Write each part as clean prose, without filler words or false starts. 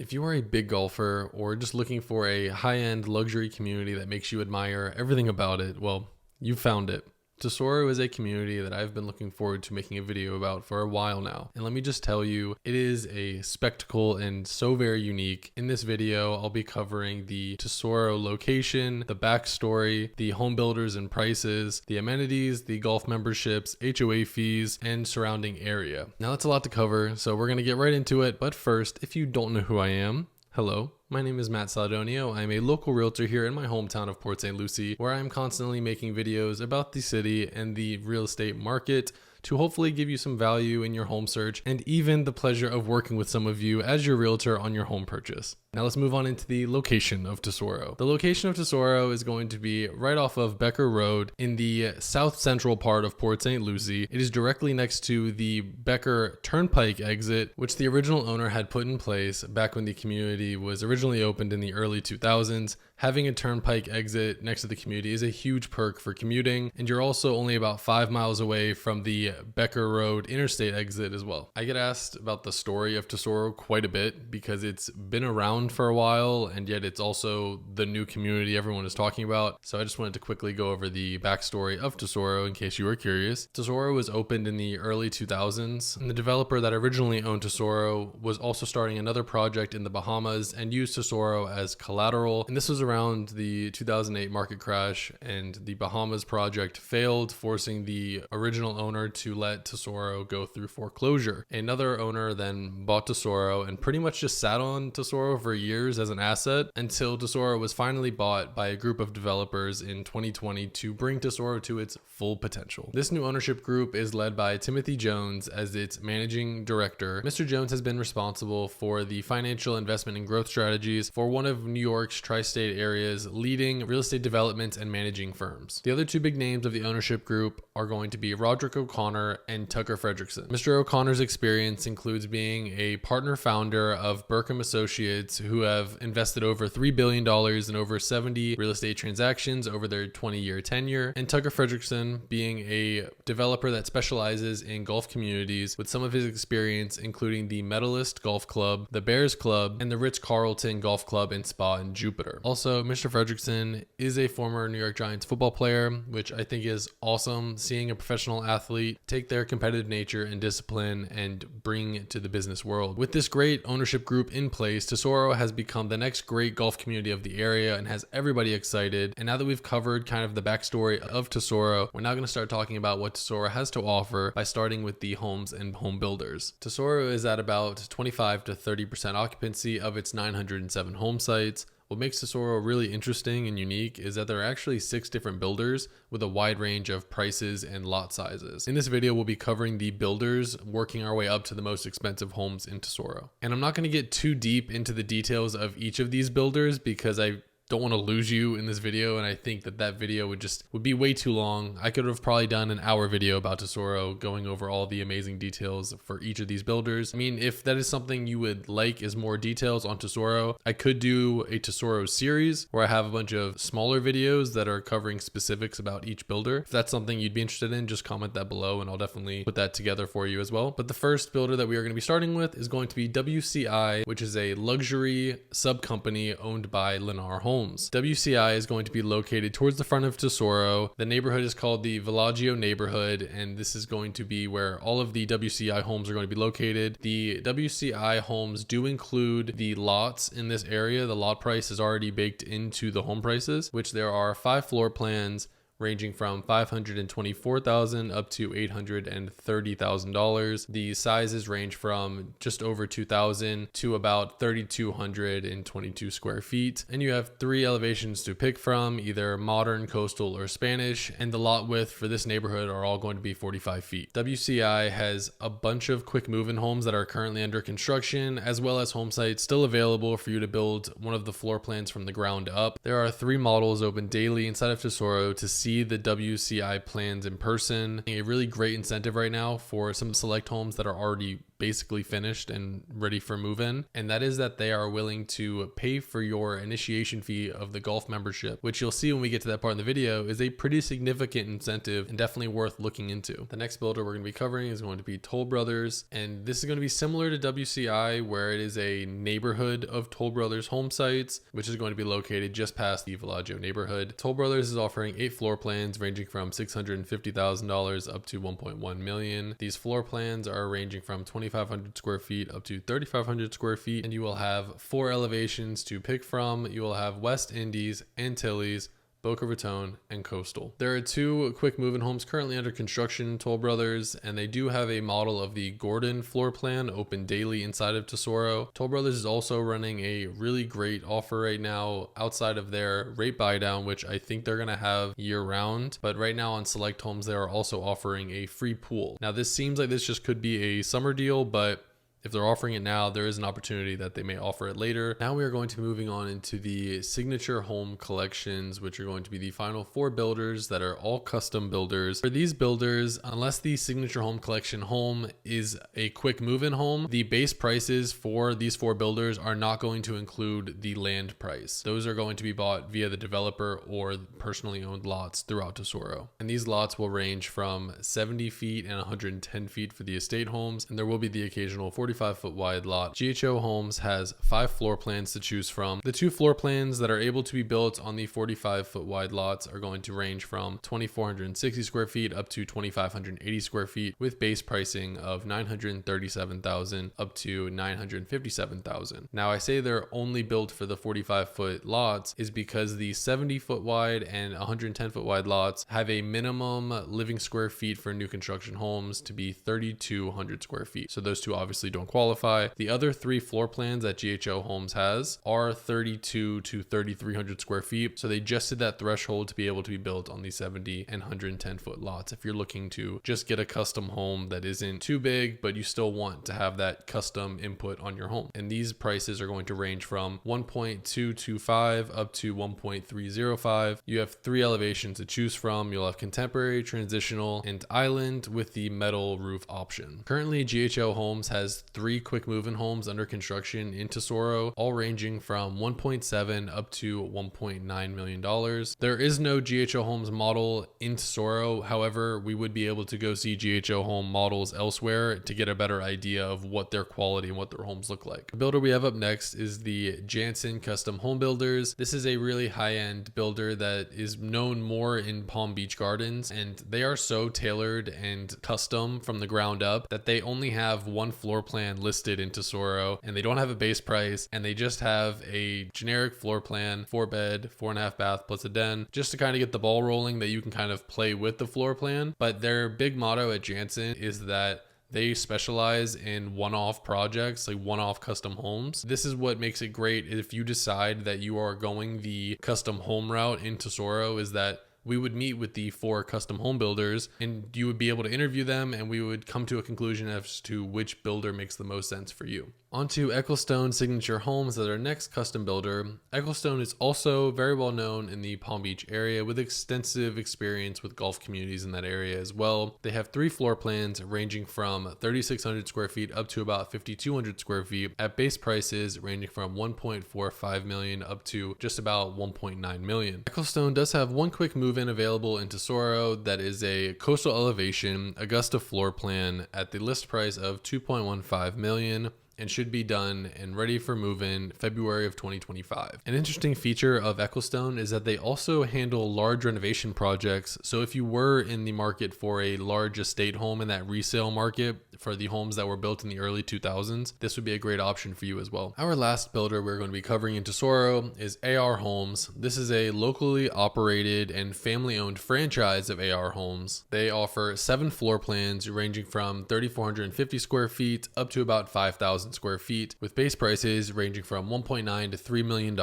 If you are a big golfer or just looking for a high-end luxury community that makes you admire everything about it, well, you found it. Tesoro is a community that I've been looking forward to making a video about for a while now. And let me just tell you, it is a spectacle and so very unique. In this video, I'll be covering the Tesoro location, the backstory, the home builders and prices, the amenities, the golf memberships, HOA fees, and surrounding area. Now that's a lot to cover, so we're gonna get right into it. But first, if you don't know who I am, hello, my name is Matt Saladonio. I'm a local realtor here in my hometown of Port St. Lucie, where I'm constantly making videos about the city and the real estate market to hopefully give you some value in your home search and even the pleasure of working with some of you as your realtor on your home purchase. Now let's move on into the location of Tesoro. The location of Tesoro is going to be right off of Becker Road in the south central part of Port St. Lucie. It is directly next to the Becker Turnpike exit, which the original owner had put in place back when the community was originally opened in the early 2000s. Having a turnpike exit next to the community is a huge perk for commuting, and you're also only about 5 miles away from the Becker Road interstate exit as well. I get asked about the story of Tesoro quite a bit because it's been around for a while, and yet it's also the new community everyone is talking about. So I just wanted to quickly go over the backstory of Tesoro in case you were curious. Tesoro was opened in the early 2000s, and the developer that originally owned Tesoro was also starting another project in the Bahamas and used Tesoro as collateral. And this was around the 2008 market crash, and the Bahamas project failed, forcing the original owner to let Tesoro go through foreclosure. Another owner then bought Tesoro and pretty much just sat on Tesoro for years as an asset until Tesoro was finally bought by a group of developers in 2020 to bring Tesoro to its full potential. This new ownership group is led by Timothy Jones as its managing director. Mr. Jones has been responsible for the financial investment and growth strategies for one of New York's tri-state areas leading real estate development and managing firms. The other two big names of the ownership group are going to be Roderick O'Connor and Tucker Frederickson. Mr. O'Connor's experience includes being a partner founder of Burkham Associates, who have invested over $3 billion in over 70 real estate transactions over their 20-year tenure, and Tucker Frederickson being a developer that specializes in golf communities with some of his experience including the Medalist Golf Club, the Bears Club, and the Ritz-Carlton Golf Club and Spa in Jupiter. Also, Mr. Frederickson is a former New York Giants football player, which I think is awesome, seeing a professional athlete take their competitive nature and discipline and bring to the business world. With this great ownership group in place, Tesoro has become the next great golf community of the area and has everybody excited. And now that we've covered kind of the backstory of Tesoro, we're now going to start talking about what Tesoro has to offer by starting with the homes and home builders. Tesoro is at about 25 to 30% occupancy of its 907 home sites. What makes Tesoro really interesting and unique is that there are actually 6 different builders with a wide range of prices and lot sizes. In this video, we'll be covering the builders, working our way up to the most expensive homes in Tesoro. And I'm not going to get too deep into the details of each of these builders because I don't want to lose you in this video, and I think that video would be way too long. I could have probably done an hour video about Tesoro going over all the amazing details for each of these builders. I mean, if that is something you would like is more details on Tesoro, I could do a Tesoro series where I have a bunch of smaller videos that are covering specifics about each builder. If that's something you'd be interested in, just comment that below and I'll definitely put that together for you as well. But the first builder that we are going to be starting with is going to be WCI, which is a luxury sub-company owned by Lennar Homes. WCI is going to be located towards the front of Tesoro. The neighborhood is called the Villaggio neighborhood, and this is going to be where all of the WCI homes are going to be located. The WCI homes do include the lots in this area. The lot price is already baked into the home prices, which there are 5 floor plans ranging from $524,000 up to $830,000. The sizes range from just over 2,000 to about 3,222 square feet. And you have 3 elevations to pick from, either modern, coastal, or Spanish. And the lot width for this neighborhood are all going to be 45 feet. WCI has a bunch of quick move-in homes that are currently under construction, as well as home sites still available for you to build one of the floor plans from the ground up. There are 3 models open daily inside of Tesoro to see the WCI plans in person. A really great incentive right now for some select homes that are already basically finished and ready for move-in, and that is that they are willing to pay for your initiation fee of the golf membership, which you'll see when we get to that part in the video is a pretty significant incentive and definitely worth looking into. The next builder we're going to be covering is going to be Toll Brothers, and this is going to be similar to WCI, where it is a neighborhood of Toll Brothers home sites, which is going to be located just past the Villaggio neighborhood. Toll Brothers is offering 8 floor plans ranging from $650,000 up to $1.1 million. These floor plans are ranging from 2,500 square feet up to 3,500 square feet, and you will have 4 elevations to pick from. You will have West Indies, Antilles, Boca Raton, and Coastal. There are 2 quick move-in homes currently under construction in Toll Brothers, and they do have a model of the Gordon floor plan open daily inside of Tesoro. Toll Brothers is also running a really great offer right now outside of their rate buy down, which I think they're going to have year round, but right now on select homes they are also offering a free pool. Now this seems like this just could be a summer deal, but if they're offering it now, there is an opportunity that they may offer it later. Now we are going to be moving on into the signature home collections, which are going to be the final 4 builders that are all custom builders. For these builders, unless the signature home collection home is a quick move-in home, the base prices for these 4 builders are not going to include the land price. Those are going to be bought via the developer or personally owned lots throughout Tesoro. And these lots will range from 70 feet and 110 feet for the estate homes, and there will be the occasional 45-foot wide lot. GHO Homes has 5 floor plans to choose from. The 2 floor plans that are able to be built on the 45-foot wide lots are going to range from 2,460 square feet up to 2,580 square feet, with base pricing of $937,000 up to $957,000. Now I say they're only built for the 45-foot lots is because the 70-foot wide and 110-foot wide lots have a minimum living square feet for new construction homes to be 3,200 square feet. So those 2 obviously don't qualify. The other 3 floor plans that GHO Homes has are 32 to 3,300 square feet. So they just did that threshold to be able to be built on the 70 and 110 foot lots. If you're looking to just get a custom home that isn't too big, but you still want to have that custom input on your home. And these prices are going to range from 1.225 up to 1.305. You have 3 elevations to choose from. You'll have contemporary, transitional, and island with the metal roof option. Currently, GHO Homes has 3 quick move-in homes under construction in Tesoro, all ranging from 1.7 up to $1.9 million. There is no GHO Homes model in Tesoro. However, we would be able to go see GHO Home models elsewhere to get a better idea of what their quality and what their homes look like. The builder we have up next is the Jansen Custom Home Builders. This is a really high-end builder that is known more in Palm Beach Gardens, and they are so tailored and custom from the ground up that they only have 1 floor plan listed in Tesoro, and they don't have a base price, and they just have a generic floor plan, 4-bed, 4.5 bath plus a den, just to kind of get the ball rolling that you can kind of play with the floor plan. But their big motto at Jansen is that they specialize in one-off projects, like one-off custom homes. This is what makes it great if you decide that you are going the custom home route in Tesoro, is that we would meet with the 4 custom home builders and you would be able to interview them, and we would come to a conclusion as to which builder makes the most sense for you. Onto Ecclestone Signature Homes as our next custom builder. Ecclestone is also very well known in the Palm Beach area with extensive experience with golf communities in that area as well. They have 3 floor plans ranging from 3,600 square feet up to about 5,200 square feet at base prices ranging from $1.45 million up to just about $1.9 million. Ecclestone does have 1 quick move-in available in Tesoro that is a coastal elevation Augusta floor plan at the list price of $2.15 million. And should be done and ready for move-in February of 2025. An interesting feature of Ecclestone is that they also handle large renovation projects. So if you were in the market for a large estate home in that resale market for the homes that were built in the early 2000s, this would be a great option for you as well. Our last builder we're going to be covering in Tesoro is AR Homes. This is a locally operated and family-owned franchise of AR Homes. They offer 7 floor plans ranging from 3,450 square feet up to about 5,000 square feet, with base prices ranging from $1.9 to $3 million.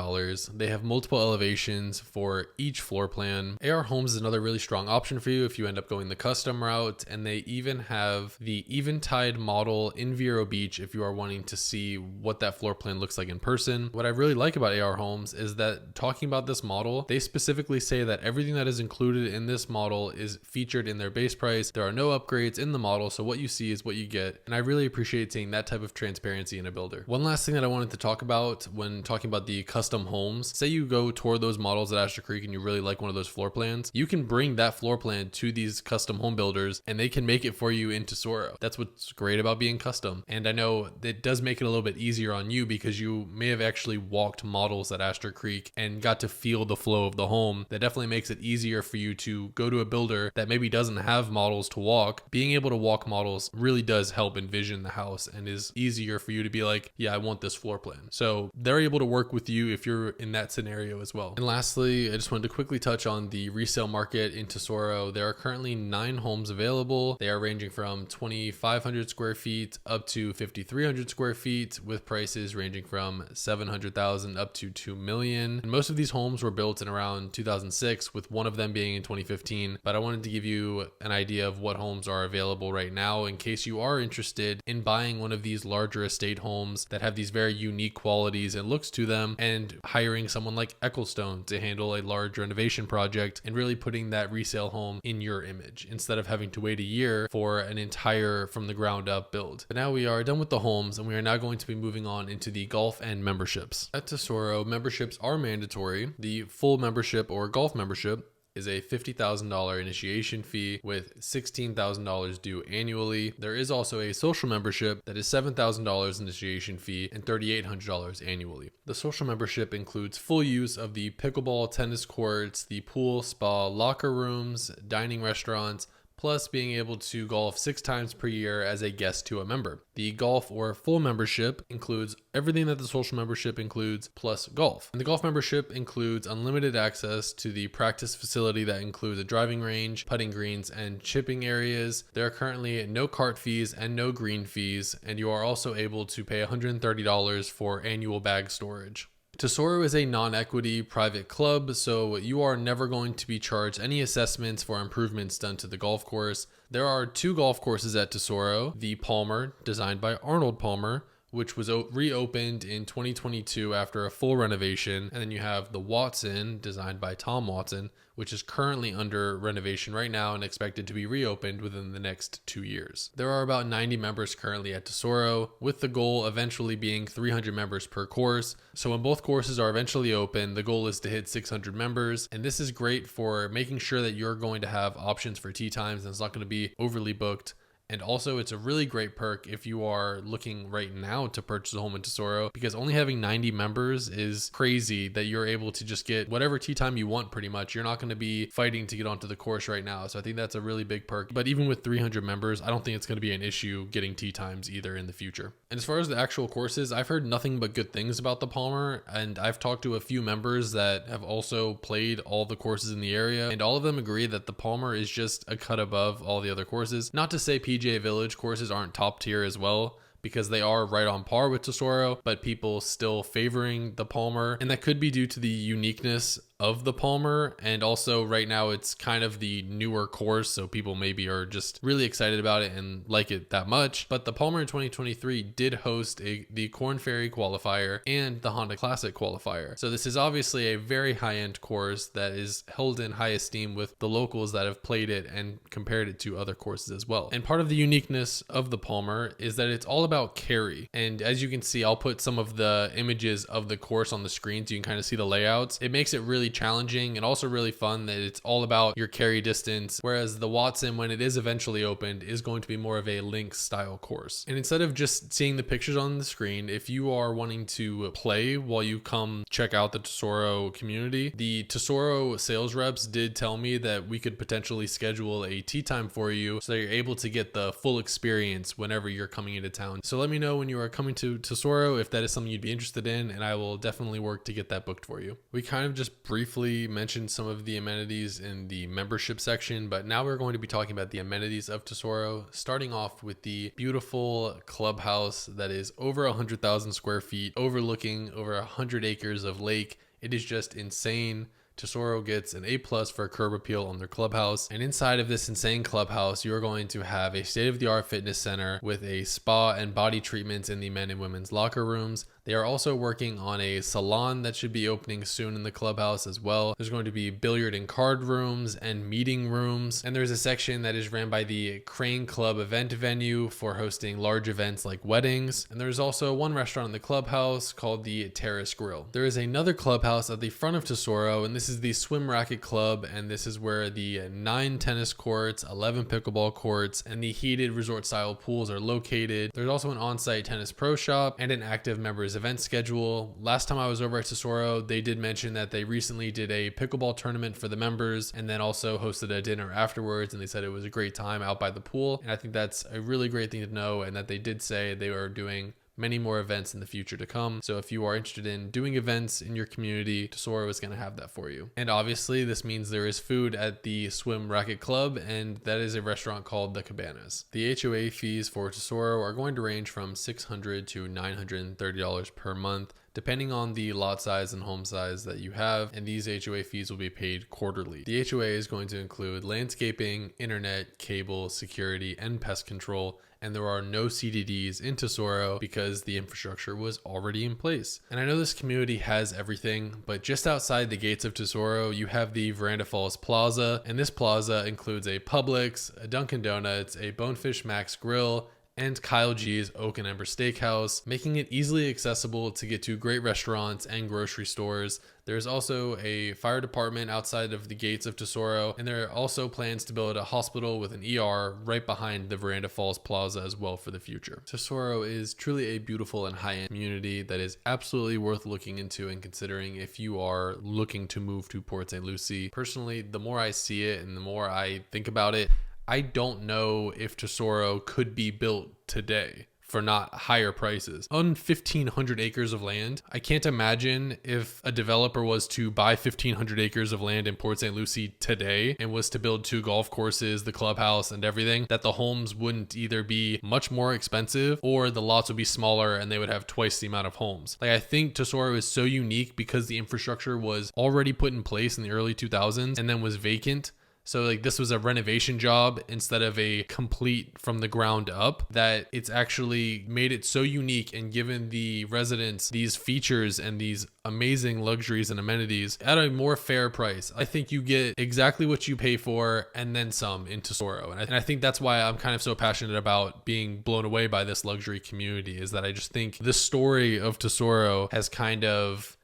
They have multiple elevations for each floor plan. AR Homes is another really strong option for you if you end up going the custom route, and they even have the even Tide model in Vero Beach if you are wanting to see what that floor plan looks like in person. What I really like about AR Homes is that talking about this model, they specifically say that everything that is included in this model is featured in their base price. There are no upgrades in the model, so what you see is what you get. And I really appreciate seeing that type of transparency in a builder. One last thing that I wanted to talk about when talking about the custom homes, say you go tour those models at Astor Creek and you really like one of those floor plans, you can bring that floor plan to these custom home builders and they can make it for you in Tesoro. That's what's great about being custom. And I know it does make it a little bit easier on you because you may have actually walked models at Astor Creek and got to feel the flow of the home. That definitely makes it easier for you to go to a builder that maybe doesn't have models to walk. Being able to walk models really does help envision the house and is easier for you to be like, yeah, I want this floor plan. So they're able to work with you if you're in that scenario as well. And lastly, I just wanted to quickly touch on the resale market in Tesoro. There are currently 9 homes available. They are ranging from 2,500 square feet up to 5,300 square feet, with prices ranging from $700,000 up to $2 million. And most of these homes were built in around 2006, with one of them being in 2015. But I wanted to give you an idea of what homes are available right now in case you are interested in buying one of these larger estate homes that have these very unique qualities and looks to them, and hiring someone like Ecclestone to handle a large renovation project and really putting that resale home in your image instead of having to wait a year for an entire from the ground up build. But now we are done with the homes and we are now going to be moving on into the golf and memberships. At Tesoro, memberships are mandatory. The full membership or golf membership is a $50,000 initiation fee with $16,000 due annually. There is also a social membership that is $7,000 initiation fee and $3,800 annually. The social membership includes full use of the pickleball, tennis courts, the pool, spa, locker rooms, dining restaurants, plus being able to golf 6 times per year as a guest to a member. The golf or full membership includes everything that the social membership includes plus golf. And the golf membership includes unlimited access to the practice facility that includes a driving range, putting greens, and chipping areas. There are currently no cart fees and no green fees, and you are also able to pay $130 for annual bag storage. Tesoro is a non-equity private club, so you are never going to be charged any assessments for improvements done to the golf course. There are 2 golf courses at Tesoro: the Palmer, designed by Arnold Palmer, which was reopened in 2022 after a full renovation. And then you have the Watson, designed by Tom Watson, which is currently under renovation right now and expected to be reopened within the next 2 years. There are about 90 members currently at Tesoro, with the goal eventually being 300 members per course. So when both courses are eventually open, the goal is to hit 600 members. And this is great for making sure that you're going to have options for tee times and it's not going to be overly booked. And also, it's a really great perk if you are looking right now to purchase a home in Tesoro, because only having 90 members is crazy that you're able to just get whatever tee time you want pretty much. You're not going to be fighting to get onto the course right now. So I think that's a really big perk. But even with 300 members, I don't think it's going to be an issue getting tee times either in the future. And as far as the actual courses, I've heard nothing but good things about the Palmer. And I've talked to a few members that have also played all the courses in the area. And all of them agree that the Palmer is just a cut above all the other courses. Not to say PGA Village courses aren't top tier as well, because they are right on par with Tesoro, but people still favoring the Palmer. And that could be due to the uniqueness of the Palmer, and also right now it's kind of the newer course, so people maybe are just really excited about it and like it that much. But the Palmer in 2023 did host the Korn Ferry qualifier and the Honda Classic qualifier, so this is obviously a very high-end course that is held in high esteem with the locals that have played it and compared it to other courses as well. And part of the uniqueness of the Palmer is that it's all about carry, and as you can see, I'll put some of the images of the course on the screen so you can kind of see the layouts. It makes it really challenging and also really fun that it's all about your carry distance, whereas the Watson, when it is eventually opened, is going to be more of a links style course. And instead of just seeing the pictures on the screen, if you are wanting to play while you come check out the Tesoro community, the Tesoro sales reps did tell me that we could potentially schedule a tee time for you so that you're able to get the full experience whenever you're coming into town. So let me know when you are coming to Tesoro if that is something you'd be interested in, and I will definitely work to get that booked for you. We kind of just briefly mentioned some of the amenities in the membership section, but now we're going to be talking about the amenities of Tesoro, starting off with the beautiful clubhouse that is over 100,000 square feet, overlooking over 100 acres of lake. It is just insane Tesoro gets an A+ for curb appeal on their clubhouse. And inside of this insane clubhouse, you're going to have a state-of-the-art fitness center with a spa and body treatments in the men and women's locker rooms. They are also working on a salon that should be opening soon in the clubhouse as well. There's going to be billiard and card rooms and meeting rooms. And there's a section that is ran by the Crane Club event venue for hosting large events like weddings. And there's also one restaurant in the clubhouse called the Terrace Grill. There is another clubhouse at the front of Tesoro, and this is the Swim Racket Club. And this is where the 9 tennis courts, 11 pickleball courts, and the heated resort style pools are located. There's also an on-site tennis pro shop and an active members event schedule. Last time I was over at Tesoro, they did mention that they recently did a pickleball tournament for the members and then also hosted a dinner afterwards, and they said it was a great time out by the pool. And I think that's a really great thing to know, and that they did say they are doing many more events in the future to come. So if you are interested in doing events in your community, Tesoro is going to have that for you. And obviously this means there is food at the Swim Racket Club, and that is a restaurant called The Cabanas. The HOA fees for Tesoro are going to range from $600 to $930 per month, depending on the lot size and home size that you have, and these HOA fees will be paid quarterly. The HOA is going to include landscaping, internet, cable, security, and pest control, and there are no CDDs in Tesoro because the infrastructure was already in place. And I know this community has everything, but just outside the gates of Tesoro, you have the Veranda Falls Plaza, and this plaza includes a Publix, a Dunkin' Donuts, a Bonefish Max Grill, and Kyle G's Oak and Ember Steakhouse, making it easily accessible to get to great restaurants and grocery stores. There's also a fire department outside of the gates of Tesoro, and there are also plans to build a hospital with an ER right behind the Veranda Falls Plaza as well for the future. Tesoro is truly a beautiful and high-end community that is absolutely worth looking into and considering if you are looking to move to Port St. Lucie. Personally, the more I see it and the more I think about it, I don't know if Tesoro could be built today for not higher prices. On 1,500 acres of land, I can't imagine if a developer was to buy 1,500 acres of land in Port St. Lucie today and was to build 2 golf courses, the clubhouse, and everything, that the homes wouldn't either be much more expensive or the lots would be smaller and they would have twice the amount of homes. Like, I think Tesoro is so unique because the infrastructure was already put in place in the early 2000s and then was vacant. So like this was a renovation job instead of a complete from the ground up, that it's actually made it so unique and given the residents these features and these amazing luxuries and amenities at a more fair price. I think you get exactly what you pay for and then some in Tesoro. And I think that's why I'm kind of so passionate about being blown away by this luxury community, is that I just think the story of Tesoro has kind of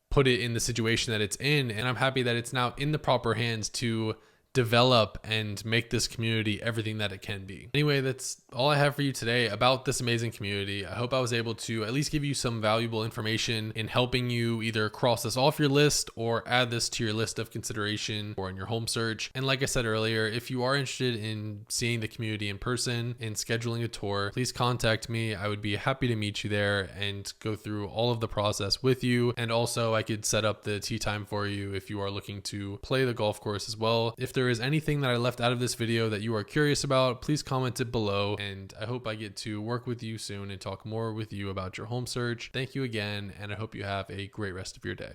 put it in the situation that it's in. And I'm happy that it's now in the proper hands to develop and make this community everything that it can be. Anyway, that's all I have for you today about this amazing community. I hope I was able to at least give you some valuable information in helping you either cross this off your list or add this to your list of consideration or in your home search. And like I said earlier, if you are interested in seeing the community in person and scheduling a tour, please contact me. I would be happy to meet you there and go through all of the process with you. And also I could set up the tea time for you if you are looking to play the golf course as well. If there is anything that I left out of this video that you are curious about, please comment it below, and I hope I get to work with you soon and talk more with you about your home search. Thank you again, and I hope you have a great rest of your day.